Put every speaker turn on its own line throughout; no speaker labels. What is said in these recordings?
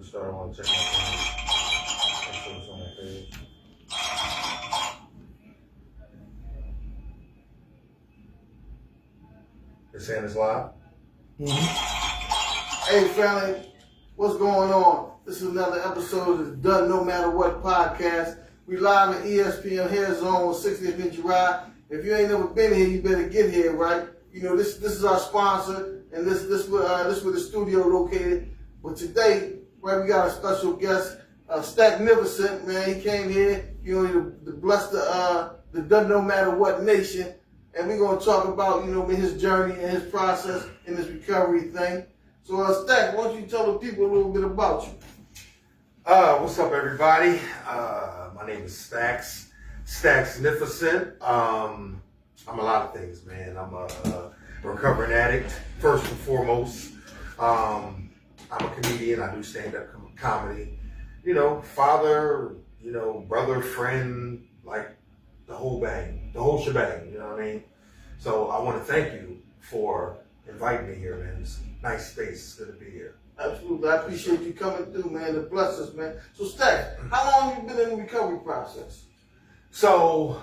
start, I want to check my phone. Make sure it's on my page. They're saying it's live?
Hey, family, what's going on? This is another episode of the Done No Matter What podcast. We live at ESPN Hair Zone on 60th and July. If you ain't never been here, you better get here, right? You know, this is our sponsor, and this where the studio located. But today, right, we got a special guest, Stax, man. He came here, you know, to bless the Done No Matter What nation. And we're going to talk about, you know, his journey and his process and his recovery thing. So, Stax, why don't you tell the people a little bit about you?
What's up, everybody? My name is Stax. Staxnificent. I'm a lot of things, man. I'm a recovering addict, first and foremost. I'm a comedian. I do stand-up comedy. You know, father, you know, brother, friend, like the whole bang, the whole shebang, you know what I mean? So I want to thank you for inviting me here, man. It's a nice space. It's good to be here.
Absolutely. I appreciate you coming through, man, to bless us, man. So, Stax, how long have you been in the recovery process?
So,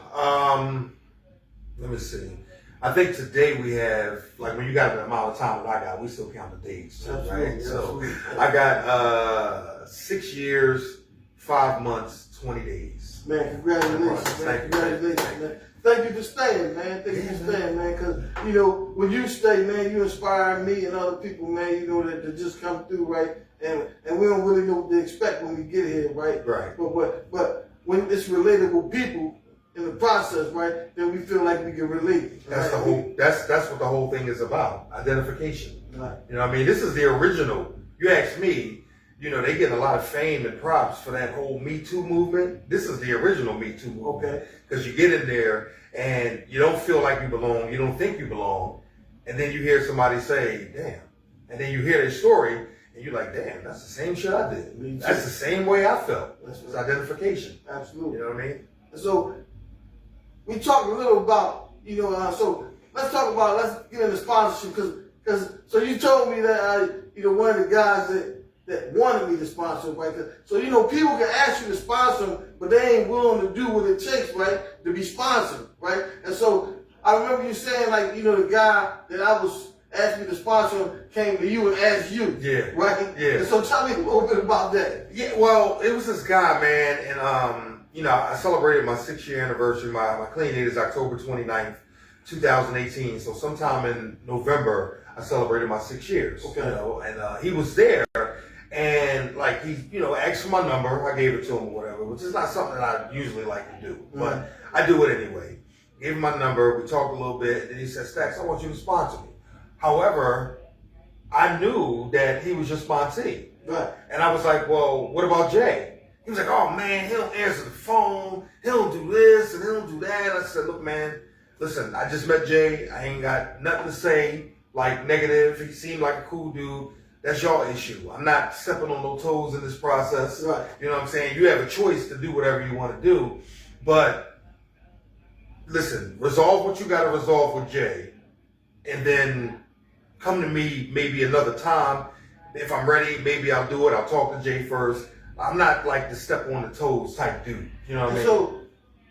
let me see. I think today we have, like when you got the amount of time that I got, we still count the days, too, right?
Absolutely.
So I got 6 years, 5 months, 20 days.
Man, congratulations, man. Congratulations, man. Thank you for staying, man. Thank you for staying, man. Because, you know, when you stay, man, you inspire me and other people, man, you know, that just come through, right? And we don't really know what to expect when we get here, right?
Right.
But when it's relatable people in the process, right, then we feel like we can relate.
That's
right?
that's what the whole thing is about. Identification.
Right.
You know what I mean? This is the original. You ask me, you know, they get a lot of fame and props for that whole Me Too movement. This is the original Me Too movement.
Okay.
Because you get in there and you don't feel like you belong, you don't think you belong, and then you hear somebody say, damn. And then you hear their story and you're like, damn, that's the same shit I did. That's the same way I felt. It's identification.
Absolutely.
You know what I mean?
So we talked a little about, you know, so let's get into sponsorship because so you told me that, you know, one of the guys that wanted me to sponsor, right? So, you know, people can ask you to sponsor them, but they ain't willing to do what it takes, right, to be sponsored, right? And so I remember you saying, like, you know, the guy that I was asking me to sponsor him came to you and asked you, right?
Yeah.
And so tell me a little bit about that.
Yeah, well, it was this guy, man, and, you know, I celebrated my 6-year anniversary. My clean date is October 29th, 2018. So sometime in November, I celebrated my 6 years.
Okay.
You know, and he was there. And like he, you know, asked for my number. I gave it to him or whatever, which is not something that I usually like to do, but I do it anyway. Gave him my number. We talked a little bit, and then he said, "Stax, I want you to sponsor me." However, I knew that he was your sponsee,
Right.
and I was like, "Well, what about Jay?" He was like, "Oh man, he don't answer the phone. He don't do this and he don't do that." I said, "Look, man, listen. I just met Jay. I ain't got nothing to say like negative. He seemed like a cool dude. That's your issue. I'm not stepping on no toes in this process.
Right.
You know what I'm saying? You have a choice to do whatever you want to do. But listen, resolve what you got to resolve with Jay. And then come to me maybe another time. If I'm ready, maybe I'll do it. I'll talk to Jay first. I'm not like the step on the toes type dude. You know what I mean?
So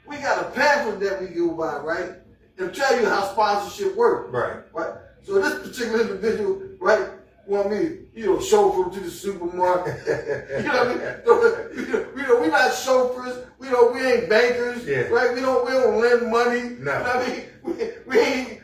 we got a pamphlet that we go by, right? It'll tell you how sponsorship works.
Right.
Right. So this particular individual, right, want me to, you know, chauffeur him to the supermarket. You know what I mean? So, you know, we're not chauffeurs. We ain't bankers, right? We don't lend money.
No.
You know what I mean?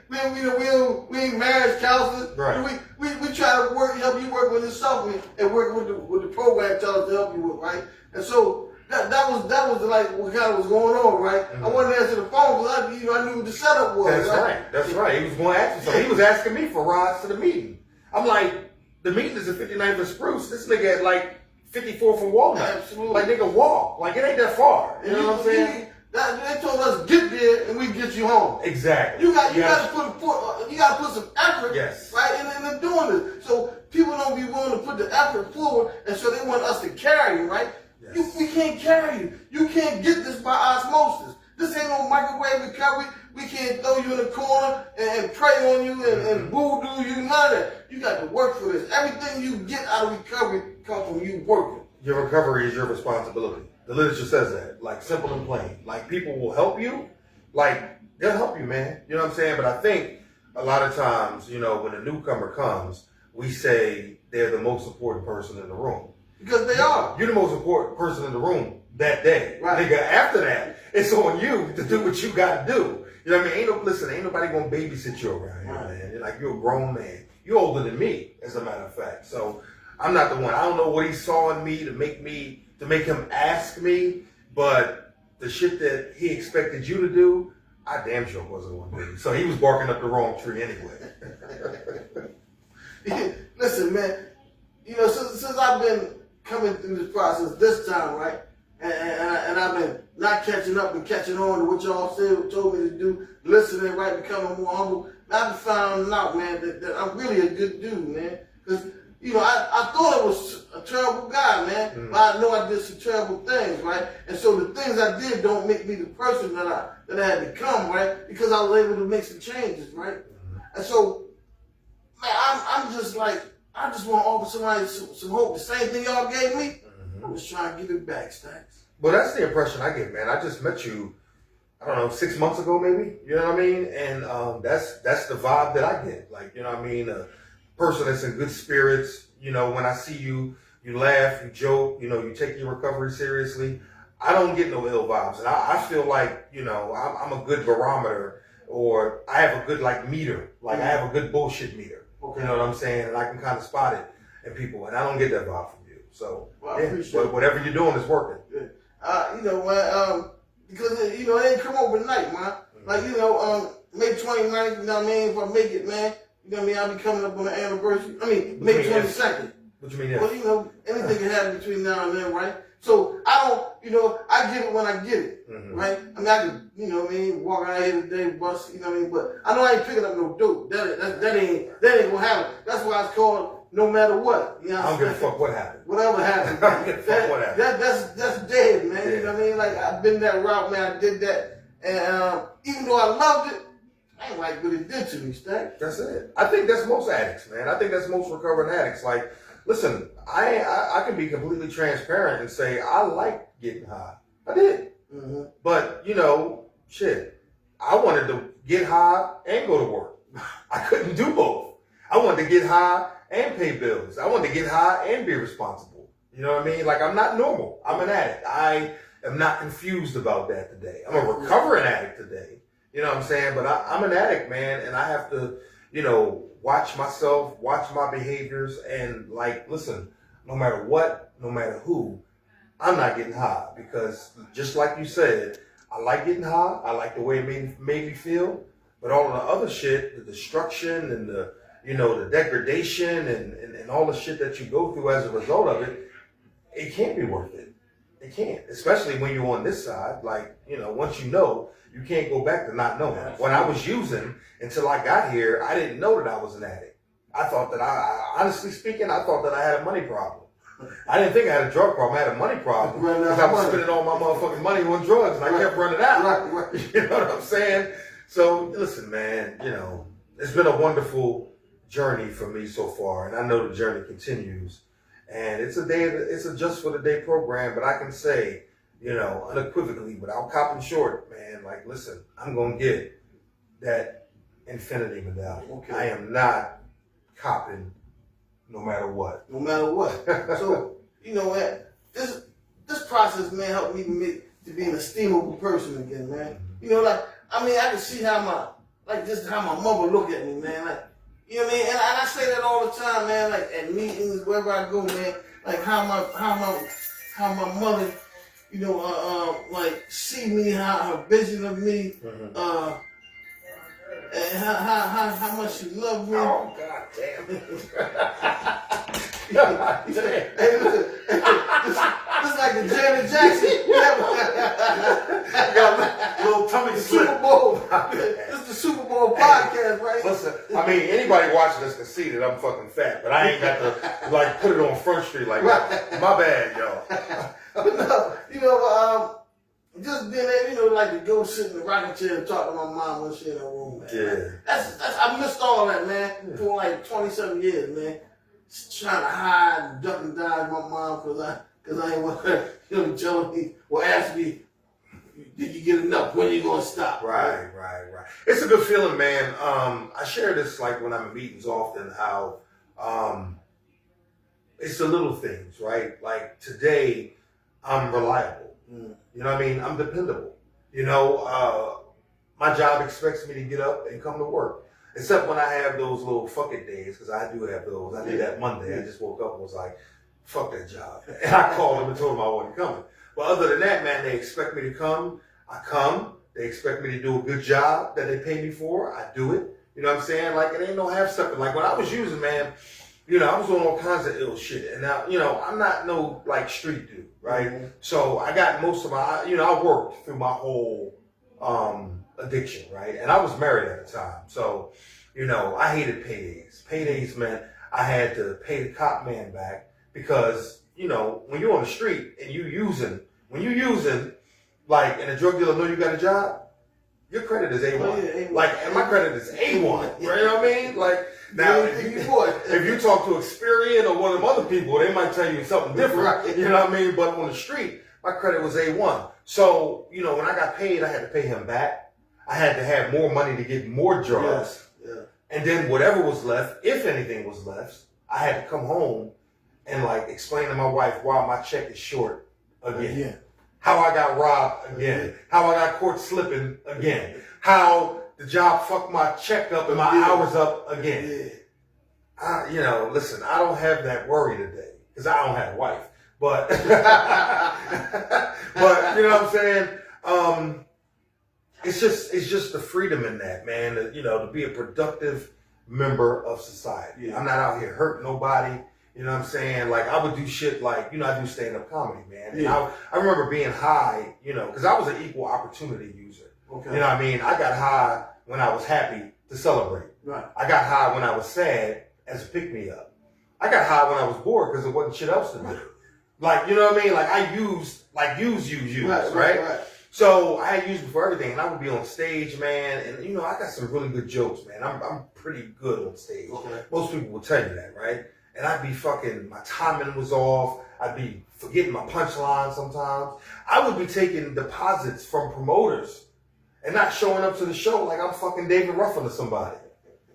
We ain't marriage counselors.
Right.
We try to help you work with yourself and work with the program tell us to help you with, right? And so that was like what kind of was going on, right? I wanted to answer the phone because I knew what the setup was.
That's right. He was going to ask me something. He was asking me for rides to the meeting. I'm like, the meeting is at 59th and Spruce. This nigga at like 54th and Walnut.
Absolutely.
Like, nigga, walk. Like, it ain't that far. You know what I'm saying?
They told us get there and we get you home.
Exactly.
You got to put some effort,
yes,
right, in doing this. So people don't be willing to put the effort forward, and so they want us to carry you, right? Yes. We can't carry you. You can't get this by osmosis. This ain't no microwave recovery. We can't throw you in the corner and pray on you and voodoo you. None of that. You got to work for this. Everything you get out of recovery come from you working.
Your recovery is your responsibility. The literature says that, like simple and plain. Like people will help you, like they'll help you, man. You know what I'm saying? But I think a lot of times, you know, when a newcomer comes, we say they're the most important person in the room.
Because they are.
You're the most important person in the room that day.
Right.
Nigga, after that, it's on you to do what you gotta do. You know what I mean? Ain't nobody gonna babysit you around here, man. You're like, you're a grown man. You're older than me, as a matter of fact. So I'm not the one. I don't know what he saw in me to make him ask me, but the shit that he expected you to do, I damn sure wasn't gonna do. So he was barking up the wrong tree anyway.
Listen, man, you know, since I've been coming through this process this time, right, and I've been not catching up and catching on to what y'all told me to do, listening, right, becoming more humble, I've found out, man, that I'm really a good dude, man. Because, you know, I thought I was a terrible guy, man, but I know I did some terrible things, right? And so the things I did don't make me the person that I had become, right? Because I was able to make some changes, right? And so, man, I'm just like, I just want to offer somebody some hope. The same thing y'all gave me, I'm just trying to give it back, Stax.
Well, that's the impression I get, man. I just met you, I don't know, 6 months ago, maybe. You know what I mean? And that's the vibe that I get. Like, you know what I mean? A person that's in good spirits. You know, when I see you, you laugh, you joke. You know, you take your recovery seriously. I don't get no ill vibes, and I feel like, you know, I'm a good barometer, or I have a good like meter. Like I have a good bullshit meter. Okay. You know what I'm saying? And I can kind of spot it in people, and I don't get that vibe from you. So,
well, yeah,
but whatever you're doing is working.
Yeah. You know, because, you know, it ain't come overnight, man. Like, you know, May 29th, you know what I mean? If I make it, man, you know what I mean? I'll be coming up on the anniversary. I mean, May 22nd.
What you mean, yeah?
Well, you know, anything can happen between now and then, right? So I don't, you know, I get it when I get it, right? I mean, I can, you know what I mean, walk out here today, bust, you know what I mean? But I know I ain't picking up no dope. That ain't gonna happen. That's why it's called No Matter What. You know what
I don't give a fuck what happened.
Whatever happened.
I don't give a fuck what happened.
That's dead, man. You know what I mean? Like, I've been that route, man. I did that. And even though I loved it, I ain't like what it did to me, Stack.
That's it. I think that's most addicts, man. I think that's most recovering addicts. Like, listen, I can be completely transparent and say I like getting high. I did. But, you know, shit, I wanted to get high and go to work. I couldn't do both. I wanted to get high and pay bills. I wanted to get high and be responsible. You know what I mean? Like, I'm not normal. I'm an addict. I am not confused about that today. I'm a recovering addict today. You know what I'm saying? But I'm an addict, man, and I have to, you know, watch myself, watch my behaviors, and like, listen, no matter what, no matter who, I'm not getting high, because just like you said, I like getting high. I like the way it made me feel. But all of the other shit, the destruction and the, you know, the degradation and all the shit that you go through as a result of it, it can't be worth it. It can't, especially when you're on this side. Like, you know, once you know, you can't go back to not knowing. When I was using, until I got here, I didn't know that I was an addict. I thought that honestly speaking, I thought that I had a money problem. I didn't think I had a drug problem. I had a money problem because I was spending all my motherfucking money on drugs, and I kept running out. Right. You know what I'm saying? So listen, man, you know, it's been a wonderful journey for me so far, and I know the journey continues. And it's a just for the day program, but I can say, you know, unequivocally, without copping short, man, like, listen, I'm going to get that infinity medallion. Okay. I am not copping no matter what. No matter what.
So, you know what, this process, man, helped me to be an esteemable person again, man. You know, like, I mean, I can see how my mother look at me, man. Like, you know what I mean? And I say that all the time, man, like at meetings, wherever I go, man, like how my mother, you know, like see me, her vision of me, and how much she loved me.
Oh, God damn.
Hey, listen, this is like the Janet Jackson.
Got a little tummy slip.
Super Bowl. This is the Super Bowl podcast, right?
Listen, I mean, anybody watching this can see that I'm fucking fat, but I ain't got to like put it on Front Street like that. My bad, y'all.
But no, you know, just being able, you know, like to go sit in the rocking chair and talk to my mom when she in her room, man.
Yeah.
That's I missed all that, man, for like 27 years, man. trying to hide and duck and dodge my mom because I ain't want her, telling me, or asking me, did you get enough? When are you gonna stop?
Right. It's a good feeling, man. I share this like when I'm in meetings often, how it's the little things, right? Like today, I'm reliable. You know what I mean? I'm dependable. My job expects me to get up and come to work. Except when I have those little fuck it days, because I do have those. I did that Monday. I just woke up and was like, fuck that job. And I called them and told them I wasn't coming. But other than that, man, they expect me to come. I come. They expect me to do a good job that they pay me for. I do it. You know what I'm saying? Like, it ain't no half stepping. Like, when I was using, man, I was doing all kinds of ill shit. And now, I'm not no, like, street dude, right? Mm-hmm. So I got most of my, I worked through my whole addiction, right? And I was married at the time. So, I hated paydays. Paydays meant I had to pay the cop man back because, when you're on the street and when you're using, like, and a drug dealer know you got a job, your credit is A1. Oh, yeah, A1. Like, and my credit is A1. Right? You know what I mean? Like, now, if you talk to Experian or one of them other people, they might tell you something different. Right. You know what I mean? But on the street, my credit was A1. So, when I got paid, I had to pay him back. I had to have more money to get more drugs. Yes. Yeah. And then whatever was left, if anything was left, I had to come home and, like, explain to my wife why my check is short again. Yeah. How I got robbed again. How I got caught slipping again. How the job fucked my check up and my hours up again. Yeah. Listen, I don't have that worry today because I don't have a wife. But, but you know what I'm saying? It's just the freedom in that, man. To be a productive member of society. Yeah. I'm not out here hurting nobody. You know what I'm saying? Like, I would do shit like, I do stand-up comedy, man. And I remember being high, because I was an equal opportunity user. Okay. You know what I mean? I got high when I was happy to celebrate. Right. I got high when I was sad as a pick-me-up. I got high when I was bored because there wasn't shit else to do. Right. Like, you know what I mean? Like, I used, right? So I had used it for everything, and I would be on stage, man, and, I got some really good jokes, man. I'm pretty good on stage. Okay. Most people will tell you that, right? And I'd be my timing was off. I'd be forgetting my punchline sometimes. I would be taking deposits from promoters and not showing up to the show like I'm fucking David Ruffin or somebody.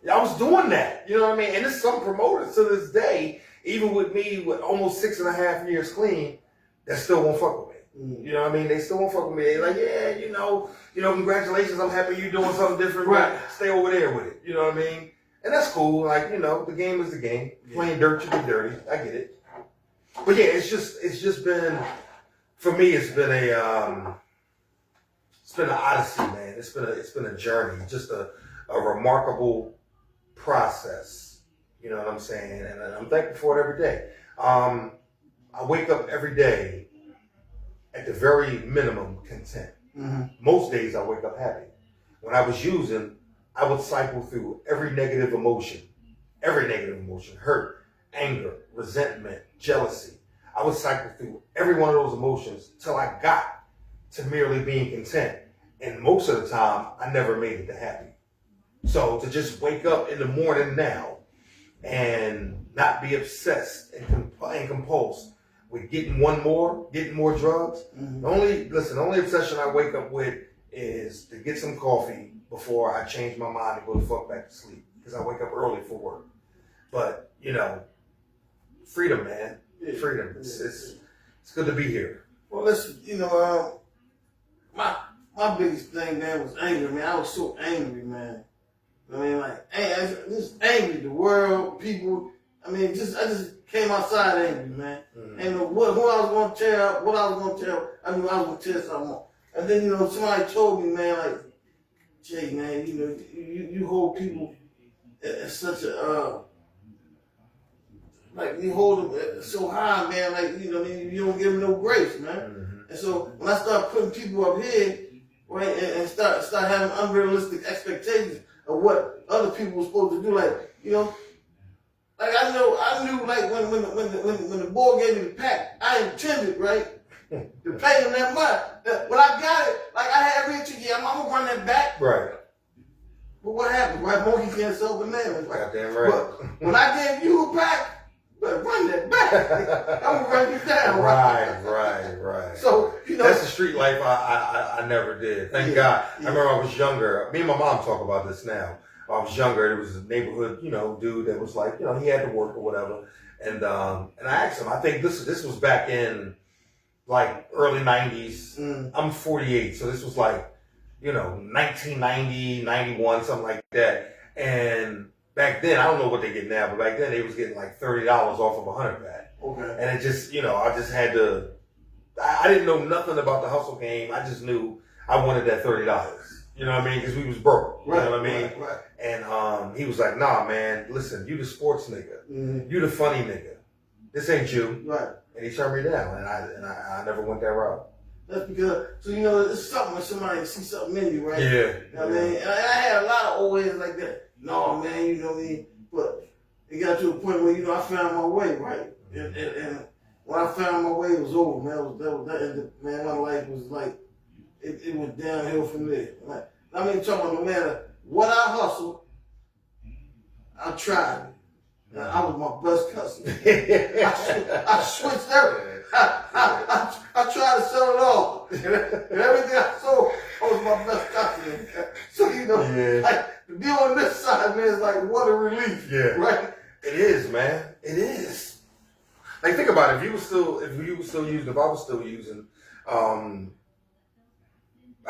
I was doing that, you know what I mean? And there's some promoters to this day, even with me with almost 6.5 years clean, that still won't fuck with me. Mm. You know what I mean? They still won't fuck with me. They're like, yeah, congratulations, I'm happy you're doing something different. Right. Stay over there with it. You know what I mean? And that's cool. Like, the game is the game. Yeah. Playing dirt should be dirty. I get it. But yeah, it's just been, for me, it's been an odyssey, man. It's been a journey, just a remarkable process. You know what I'm saying? And I'm thankful for it every day. I wake up every day at the very minimum content. Mm-hmm. Most days I wake up happy. When I was using, I would cycle through every negative emotion, hurt, anger, resentment, jealousy. I would cycle through every one of those emotions till I got to merely being content. And most of the time, I never made it to happy. So to just wake up in the morning now and not be obsessed and compulsed with getting more drugs. Mm-hmm. The only obsession I wake up with is to get some coffee before I change my mind and go the fuck back to sleep. Because I wake up early for work. But, freedom, man. Yeah. Freedom. It's good to be here.
Well, listen, my biggest thing, man, was anger, man. I was so angry, man. I mean, like, just angry. The world, people. I mean, I just came outside angry, man. Mm-hmm. And who I was going to tell, what I was going to tell, I knew I was going to tell something more. And then, somebody told me, man, like, Jay, man, you hold people at such a, like, you hold them so high, man, like, you don't give them no grace, man. Mm-hmm. And so when I start putting people up here, right, and start having unrealistic expectations of what other people were supposed to do, like, like I knew, like, when the boy gave me the pack, I intended, right, to pay him that much. When I got it, like, I had every inch, I'm gonna run that back.
Right.
But what happened, right? Monkey can't sell bananas, right?
Goddamn right.
But when I gave you a pack, better run that back. I'm gonna run you down.
Right.
So, you know,
that's the street life I never did. Thank God. I remember I was younger. Me and my mom talk about this now. I was younger. There was a neighborhood, dude that was like, he had to work or whatever. And I asked him. I think this was back in like early 90s. I'm 48, so this was like 1990, 91, something like that. And back then, I don't know what they get now, but back then they was getting like $30 off of a 100 pack.
Okay.
And it just, I just had to. I didn't know nothing about the hustle game. I just knew I wanted that $30. You know what I mean? Because we was broke. You know what I mean?
Right.
And he was like, "Nah, man. Listen, you the sports nigga.
Mm-hmm.
You the funny nigga. This ain't you."
Right.
And he turned me down, and I never went that route.
That's because, it's something when somebody sees something in you, right?
Yeah.
You know what I mean? And I had a lot of old heads like that. No, man, you know what I mean? But it got to a point where, I found my way, right? And when I found my way, it was over, man. Man, my life was like, it went downhill from there. Like, I mean, talking about no matter what I hustled, I tried it. I was my best customer. I switched everything. I tried to sell it all. And everything I sold, I was my best customer. So, like, to be on this side, man, it's like, what a relief.
Yeah.
Right?
It is, man. It is. Like, think about it. If I was still using,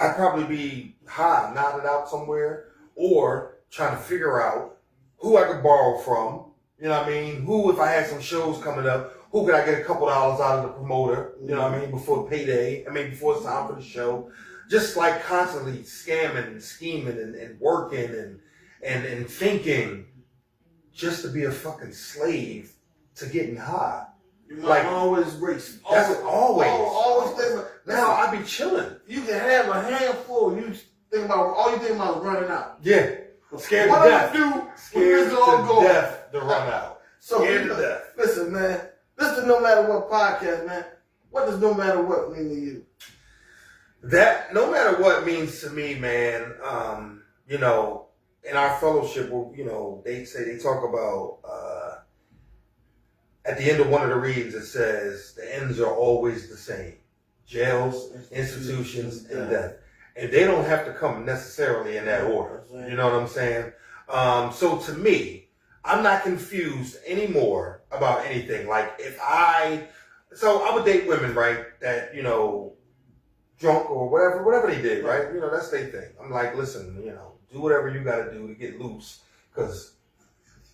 I'd probably be high, nodded out somewhere, or trying to figure out who I could borrow from. You know what I mean? Who, if I had some shows coming up, who could I get a couple dollars out of the promoter? You know what I mean? Before payday. Before it's time for the show. Just like constantly scamming and scheming and working and thinking just to be a fucking slave to getting high.
Like always racing.
That's always.
Always think about.
Now I be chilling.
You can have a handful. All you think about is running out.
Yeah. Scared
what
to death.
What do I do?
Scared
This all
to
go?
death to run out.
So
scared to death.
Listen, man. This is No Matter What podcast, man. What does No Matter What mean to you?
That no matter what means to me, man. In our fellowship, they talk about. At the end of one of the readings, it says the ends are always the same: jails, institutions, and death. And they don't have to come necessarily in that order. You know what I'm saying? So to me, I'm not confused anymore about anything. Like I would date women, right? That drunk or whatever they did, right? That's their thing. I'm like, listen, do whatever you got to do to get loose, because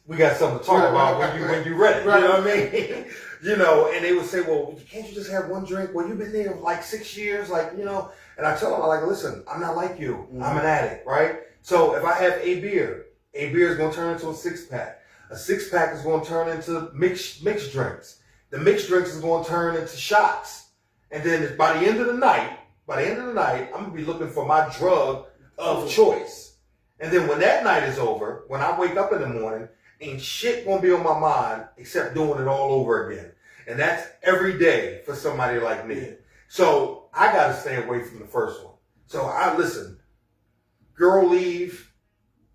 we got something to talk about when you ready.
Right.
You know what I mean? And they would say, well, can't you just have one drink? Well, you've been there like 6 years, And I tell them, I'm like, listen, I'm not like you. Mm-hmm. I'm an addict, right? So if I have a beer is going to turn into a 6-pack. A 6-pack is going to turn into mixed drinks. The mixed drinks is going to turn into shots. And then by the end of the night, I'm going to be looking for my drug of choice. And then when that night is over, when I wake up in the morning, ain't shit going to be on my mind except doing it all over again. And that's every day for somebody like me. So I got to stay away from the first one. So listen, girl leave,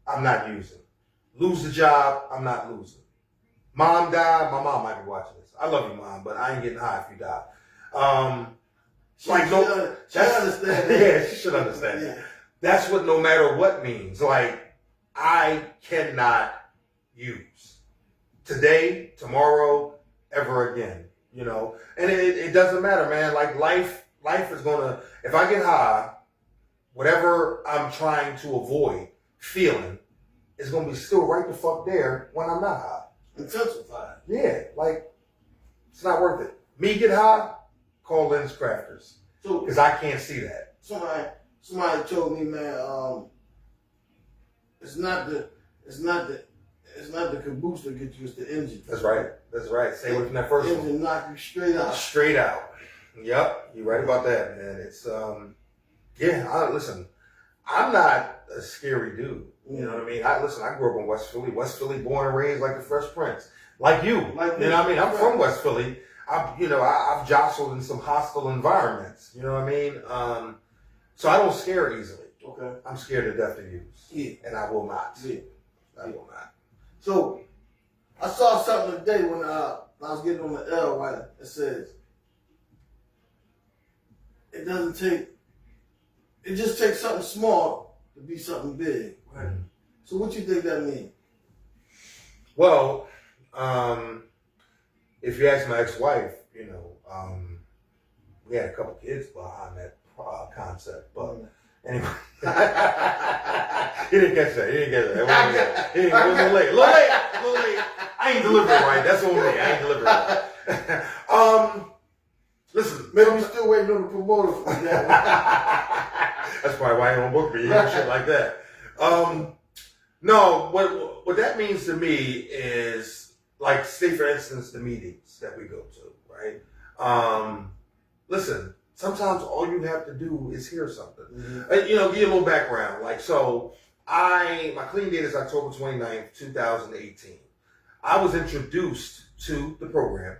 I'm not using. Lose the job, I'm not losing. Mom died, my mom might be watching this. I love you, Mom, but I ain't getting high if you die. She understand that. Yeah, she should understand that. That's what no matter what means. Like, I cannot use today, tomorrow, ever again. And it doesn't matter, man. Like life is gonna, if I get high, whatever I'm trying to avoid feeling is gonna be still right the fuck there when I'm not high.
Intensified.
Yeah, like it's not worth it. Me get high, call Lens Crafters, because I can't see that.
Somebody told me, man, it's not the caboose that gets you, it's the engine.
That's right. Stay away from that first one.
Engine knock you straight out.
Straight out. Yep, you're right about that, man. It's listen, I'm not a scary dude. You know what I mean? I grew up in West Philly. West Philly, born and raised like the Fresh Prince. Like you. You know what I mean? I'm from West Philly. I've jostled in some hostile environments. You know what I mean? So I don't scare easily.
Okay.
I'm scared to death to use.
Yeah.
And I will not.
Yeah.
I will not.
So I saw something today when I was getting on the L, right? It says, it just takes something small to be something big, right?
Mm-hmm.
So what you think that means?
Well, if you ask my ex-wife, we had a couple kids behind that concept, but anyway. He didn't catch that. He didn't get that. It was a little late. A little late. I ain't delivering right. That's on me. I ain't delivering right. Listen.
Maybe we're still waiting on the promoter for that.
That's probably why he don't book me. He do shit like that. No, what that means to me is, like, say for instance, the meetings that we go to, right? Listen, sometimes all you have to do is hear something.
Mm-hmm.
Give you a little background. Like, so my clean date is October 29th, 2018. I was introduced to the program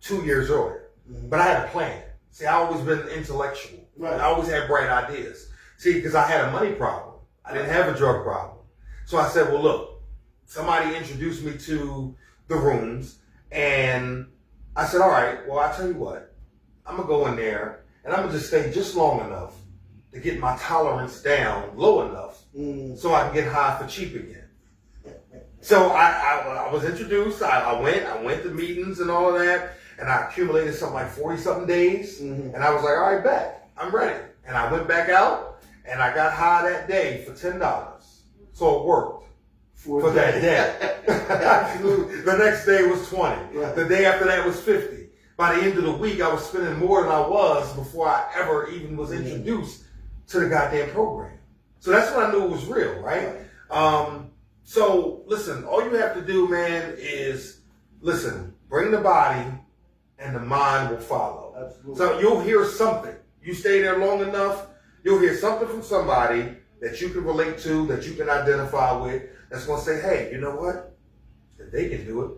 2 years earlier, but I had a plan. See, I always been intellectual.
Right.
I always had bright ideas. See, because I had a money problem. I didn't have a drug problem. So I said, well, look, somebody introduced me to the rooms, and I said, all right, well, I'll tell you what, I'm going to go in there, and I'm going to just stay just long enough to get my tolerance down low enough so I can get high for cheap again. So I was introduced, I went to meetings and all of that, and I accumulated something like 40-something days, and I was like, all right, bet, I'm ready. And I went back out, and I got high that day for $10. So it worked for that day.
Absolutely.
The next day was 20.
Right.
The day after that was 50. By the end of the week, I was spending more than I was before I ever even was introduced to the goddamn program. So that's when I knew it was real, right? So listen, all you have to do, man, is bring the body and the mind will follow.
Absolutely.
So you'll hear something. You stay there long enough, you'll hear something from somebody that you can relate to, that you can identify with, that's going to say, hey, you know what? If they can do it,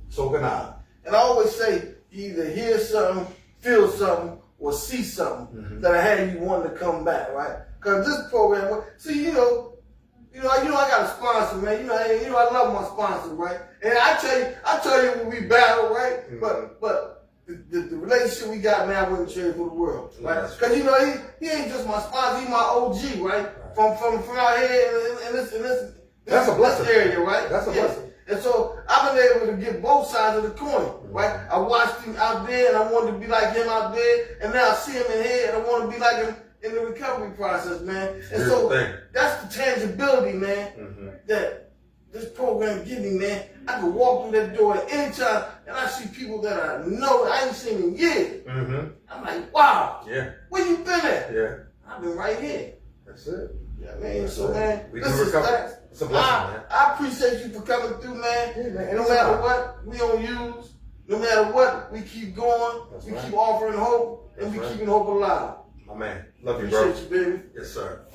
so can I.
And I always say, you either hear something, feel something, or see something that had you wanting to come back, right? Because this program, see, I got a sponsor, man. I love my sponsor, right? And I tell you when we battle, right? But the relationship we got, man, I wouldn't trade for the world, right? Because he ain't just my sponsor, he my OG, right? From out here in this
That's a blessing.
area, right?
That's a blessing.
And so I've been able to get both sides of the coin, right? I watched him out there and I wanted to be like him out there, and now I see him in here and I want to be like him in the recovery process, man. And so that's the tangibility, man, that this program give me, man. I can walk through that door at any time and I see people that I know that I ain't seen in years. I'm like, wow, where you been at? I've been right here.
That's it.
Yeah, man. So, man,
We
this
do
is
recover.
Stax.
It's a blessing, man.
I appreciate you for coming through, man.
Yeah, man.
And no matter what, we don't use. No matter what, we keep going.
That's
we
right.
keep offering hope, and
That's
we
right.
keeping hope alive.
My man. Love you, bro.
Appreciate you, baby.
Yes, sir.